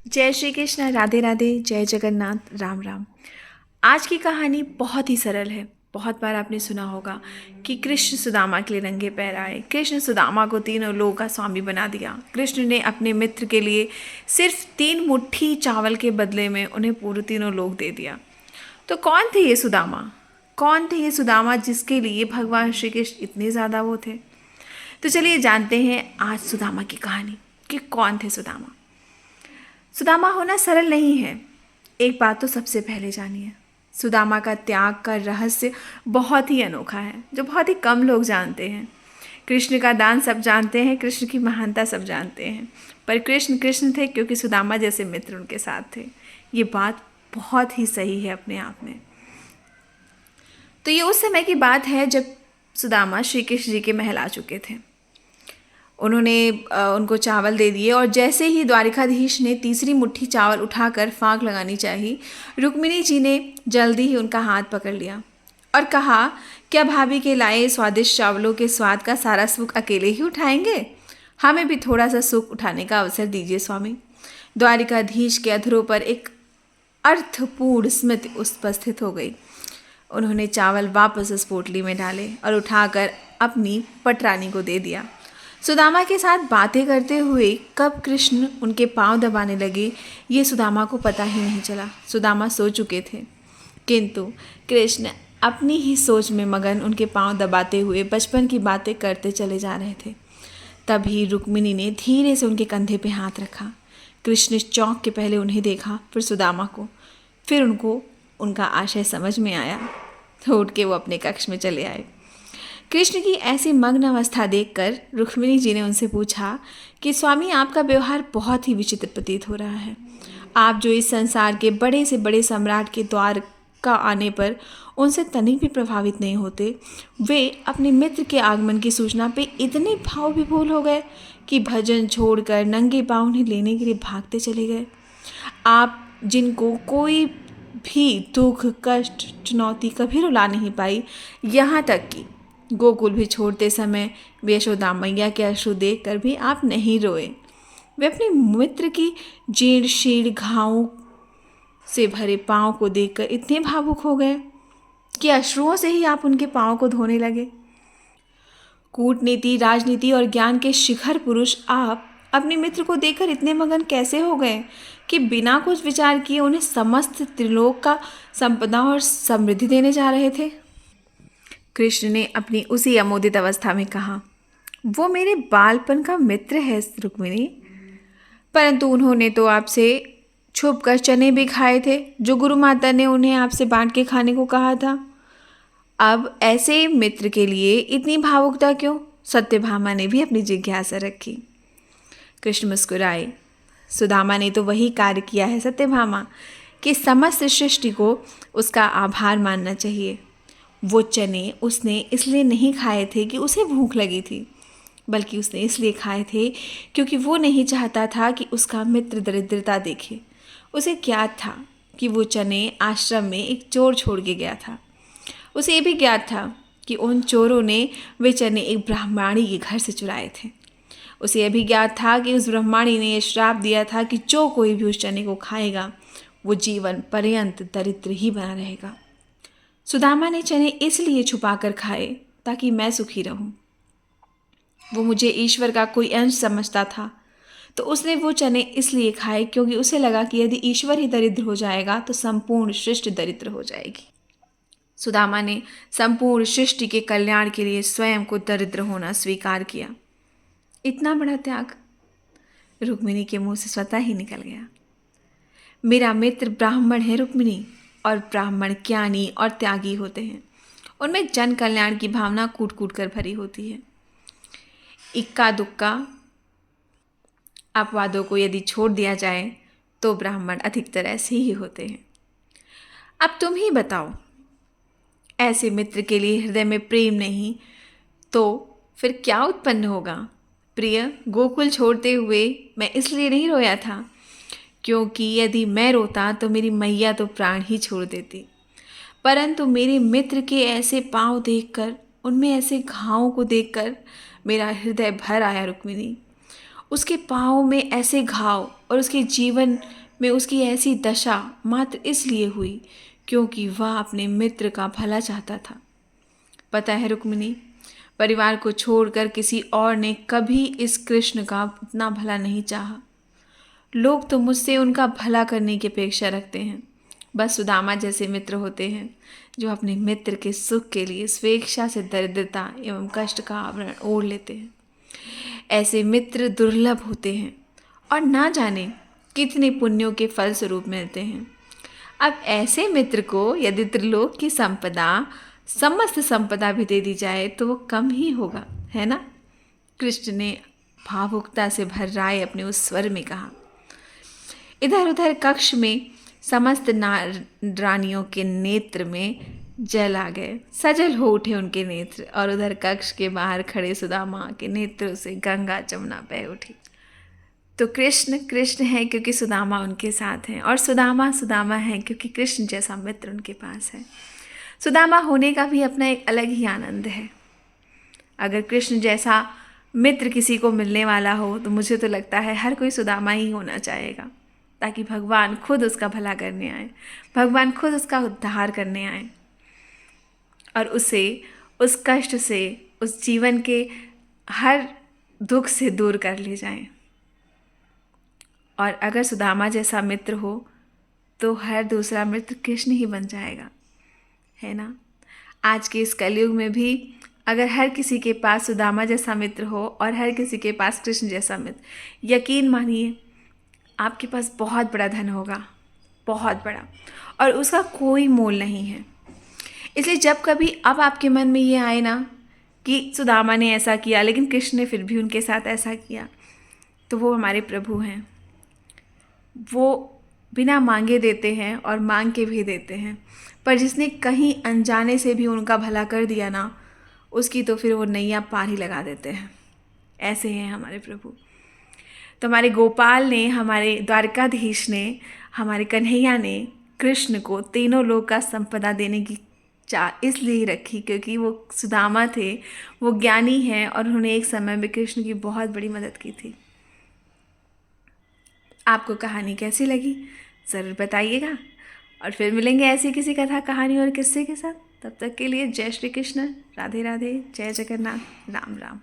जय श्री कृष्ण, राधे राधे, जय जगन्नाथ, राम राम। आज की कहानी बहुत ही सरल है। बहुत बार आपने सुना होगा कि कृष्ण सुदामा के लिए नंगे पैर आए। कृष्ण सुदामा को तीनों लोगों का स्वामी बना दिया। कृष्ण ने अपने मित्र के लिए सिर्फ 3 मुट्ठी चावल के बदले में उन्हें पूरे तीनों लोग दे दिया। तो कौन थे ये सुदामा? कौन थे ये सुदामा जिसके लिए भगवान श्री कृष्ण इतने ज़्यादा वो थे? तो चलिए जानते हैं आज सुदामा की कहानी कि कौन थे सुदामा। सुदामा होना सरल नहीं है। एक बात तो सबसे पहले जानिए, सुदामा का त्याग का रहस्य बहुत ही अनोखा है, जो बहुत ही कम लोग जानते हैं। कृष्ण का दान सब जानते हैं, कृष्ण की महानता सब जानते हैं, पर कृष्ण कृष्ण थे क्योंकि सुदामा जैसे मित्र उनके साथ थे। ये बात बहुत ही सही है अपने आप में। तो ये उस समय की बात है जब सुदामा श्री कृष्ण जी के महल आ चुके थे। उन्होंने उनको चावल दे दिए और जैसे ही द्वारिकाधीश ने तीसरी मुट्ठी चावल उठाकर फाँक लगानी चाहिए, रुक्मिणी जी ने जल्दी ही उनका हाथ पकड़ लिया और कहा, क्या भाभी के लाए स्वादिष्ट चावलों के स्वाद का सारा सुख अकेले ही उठाएंगे? हमें भी थोड़ा सा सुख उठाने का अवसर दीजिए स्वामी। द्वारिकाधीश के अधरों पर एक अर्थपूर्ण स्मृति उपस्थित हो गई। उन्होंने चावल वापस उस पोटली में डाले और उठाकर अपनी पटरानी को दे दिया। सुदामा के साथ बातें करते हुए कब कृष्ण उनके पांव दबाने लगे, ये सुदामा को पता ही नहीं चला। सुदामा सो चुके थे, किंतु कृष्ण अपनी ही सोच में मगन उनके पांव दबाते हुए बचपन की बातें करते चले जा रहे थे। तभी रुक्मिणी ने धीरे से उनके कंधे पे हाथ रखा। कृष्ण चौंक के पहले उन्हें देखा, फिर सुदामा को, फिर उनको उनका आशय समझ में आया तो उठ के वो अपने कक्ष में चले आए। कृष्ण की ऐसी मग्न अवस्था देखकर रुक्मिणी जी ने उनसे पूछा कि स्वामी, आपका व्यवहार बहुत ही विचित्र प्रतीत हो रहा है। आप जो इस संसार के बड़े से बड़े सम्राट के द्वार का आने पर उनसे तनिक भी प्रभावित नहीं होते, वे अपने मित्र के आगमन की सूचना पे इतने भाव विभोर हो गए कि भजन छोड़कर नंगे पाँव उन्हें लेने के लिए भागते चले गए। आप जिनको कोई भी दुख, कष्ट, चुनौती कभी रुला नहीं पाई, यहाँ तक कि गोकुल भी छोड़ते समय यशोदा मैया के अश्रु देख कर भी आप नहीं रोए। वे अपने मित्र की जीर्ण शीर्ण घावों से भरे पाँव को देखकर इतने भावुक हो गए कि अश्रुओं से ही आप उनके पाँव को धोने लगे। कूटनीति, राजनीति और ज्ञान के शिखर पुरुष आप अपने मित्र को देखकर इतने मगन कैसे हो गए कि बिना कुछ विचार किए उन्हें समस्त त्रिलोक का संपदा और समृद्धि देने जा रहे थे? कृष्ण ने अपनी उसी अमोदित अवस्था में कहा, वो मेरे बालपन का मित्र है रुक्मिणी, परंतु उन्होंने तो आपसे छुप कर चने भी खाए थे जो गुरु माता ने उन्हें आपसे बांट के खाने को कहा था। अब ऐसे मित्र के लिए इतनी भावुकता क्यों? सत्यभामा ने भी अपनी जिज्ञासा रखी। कृष्ण मुस्कुराए। सुदामा ने तो वही कार्य किया है सत्यभामा, कि समस्त सृष्टि को उसका आभार मानना चाहिए। वो चने उसने इसलिए नहीं खाए थे कि उसे भूख लगी थी, बल्कि उसने इसलिए खाए थे क्योंकि वो नहीं चाहता था कि उसका मित्र दरिद्रता देखे। उसे ज्ञात था कि वो चने आश्रम में एक चोर छोड़ के गया था। उसे ये भी ज्ञात था कि उन चोरों ने वे चने एक ब्राह्मणी के घर से चुराए थे। उसे यह भी ज्ञात था कि उस ब्राह्मणी ने यह श्राप दिया था कि जो कोई भी उस चने को खाएगा वो जीवन पर्यंत दरिद्र ही बना रहेगा। सुदामा ने चने इसलिए छुपा कर खाए ताकि मैं सुखी रहूं। वो मुझे ईश्वर का कोई अंश समझता था, तो उसने वो चने इसलिए खाए क्योंकि उसे लगा कि यदि ईश्वर ही दरिद्र हो जाएगा तो संपूर्ण सृष्टि दरिद्र हो जाएगी। सुदामा ने संपूर्ण सृष्टि के कल्याण के लिए स्वयं को दरिद्र होना स्वीकार किया। इतना बड़ा त्याग रुक्मिणी के मुंह से स्वतः ही निकल गया। मेरा मित्र ब्राह्मण है रुक्मिणी, और ब्राह्मण ज्ञानी और त्यागी होते हैं। उनमें जन कल्याण की भावना कूट कूट कर भरी होती है। इक्का दुक्का अपवादों को यदि छोड़ दिया जाए तो ब्राह्मण अधिकतर ऐसे ही होते हैं। अब तुम ही बताओ, ऐसे मित्र के लिए हृदय में प्रेम नहीं तो फिर क्या उत्पन्न होगा? प्रिय, गोकुल छोड़ते हुए मैं इसलिए नहीं रोया था क्योंकि यदि मैं रोता तो मेरी मैया तो प्राण ही छोड़ देती, परंतु मेरे मित्र के ऐसे पांव देखकर, उनमें ऐसे घावों को देखकर मेरा हृदय भर आया रुक्मिणी। उसके पाँव में ऐसे घाव और उसके जीवन में उसकी ऐसी दशा मात्र इसलिए हुई क्योंकि वह अपने मित्र का भला चाहता था। पता है रुक्मिणी, परिवार को छोड़कर किसी और ने कभी इस कृष्ण का उतना भला नहीं चाहा। लोग तो मुझसे उनका भला करने की अपेक्षा रखते हैं। बस सुदामा जैसे मित्र होते हैं जो अपने मित्र के सुख के लिए स्वेच्छा से दरिद्रता एवं कष्ट का आवरण ओढ़ लेते हैं। ऐसे मित्र दुर्लभ होते हैं और ना जाने कितने पुण्यों के फल स्वरूप मिलते हैं। अब ऐसे मित्र को यदि त्रिलोक की संपदा, समस्त संपदा भी दे दी जाए तो वो कम ही होगा, है ना? कृष्ण ने भावुकता से भर राय अपने उस स्वर में कहा। इधर उधर कक्ष में समस्त रानियों के नेत्र में जल आ गए, सजल हो उठे उनके नेत्र, और उधर कक्ष के बाहर खड़े सुदामा के नेत्रों से गंगा जमुना बह उठी। तो कृष्ण कृष्ण है क्योंकि सुदामा उनके साथ हैं, और सुदामा सुदामा है क्योंकि कृष्ण जैसा मित्र उनके पास है। सुदामा होने का भी अपना एक अलग ही आनंद है। अगर कृष्ण जैसा मित्र किसी को मिलने वाला हो तो मुझे तो लगता है हर कोई सुदामा ही होना चाहेगा, ताकि भगवान खुद उसका भला करने आए, भगवान खुद उसका उद्धार करने आए और उसे उस कष्ट से, उस जीवन के हर दुख से दूर कर ले जाएं। और अगर सुदामा जैसा मित्र हो तो हर दूसरा मित्र कृष्ण ही बन जाएगा, है ना? आज के इस कलयुग में भी अगर हर किसी के पास सुदामा जैसा मित्र हो और हर किसी के पास कृष्ण जैसा मित्र, यकीन मानिए आपके पास बहुत बड़ा धन होगा, बहुत बड़ा, और उसका कोई मोल नहीं है। इसलिए जब कभी अब आपके मन में ये आए ना कि सुदामा ने ऐसा किया लेकिन कृष्ण ने फिर भी उनके साथ ऐसा किया, तो वो हमारे प्रभु हैं। वो बिना मांगे देते हैं और मांग के भी देते हैं, पर जिसने कहीं अनजाने से भी उनका भला कर दिया ना, उसकी तो फिर वो नैया पार ही लगा देते हैं। ऐसे हैं हमारे प्रभु। तो हमारे गोपाल ने, हमारे द्वारकाधीश ने, हमारे कन्हैया ने कृष्ण को तीनों लोक का संपदा देने की चाह इसलिए ही रखी क्योंकि वो सुदामा थे, वो ज्ञानी हैं और उन्होंने एक समय में कृष्ण की बहुत बड़ी मदद की थी। आपको कहानी कैसी लगी ज़रूर बताइएगा, और फिर मिलेंगे ऐसी किसी कथा, कहानी और किस्से के साथ। तब तक के लिए जय श्री कृष्ण, राधे राधे, जय जगन्नाथ, राम राम।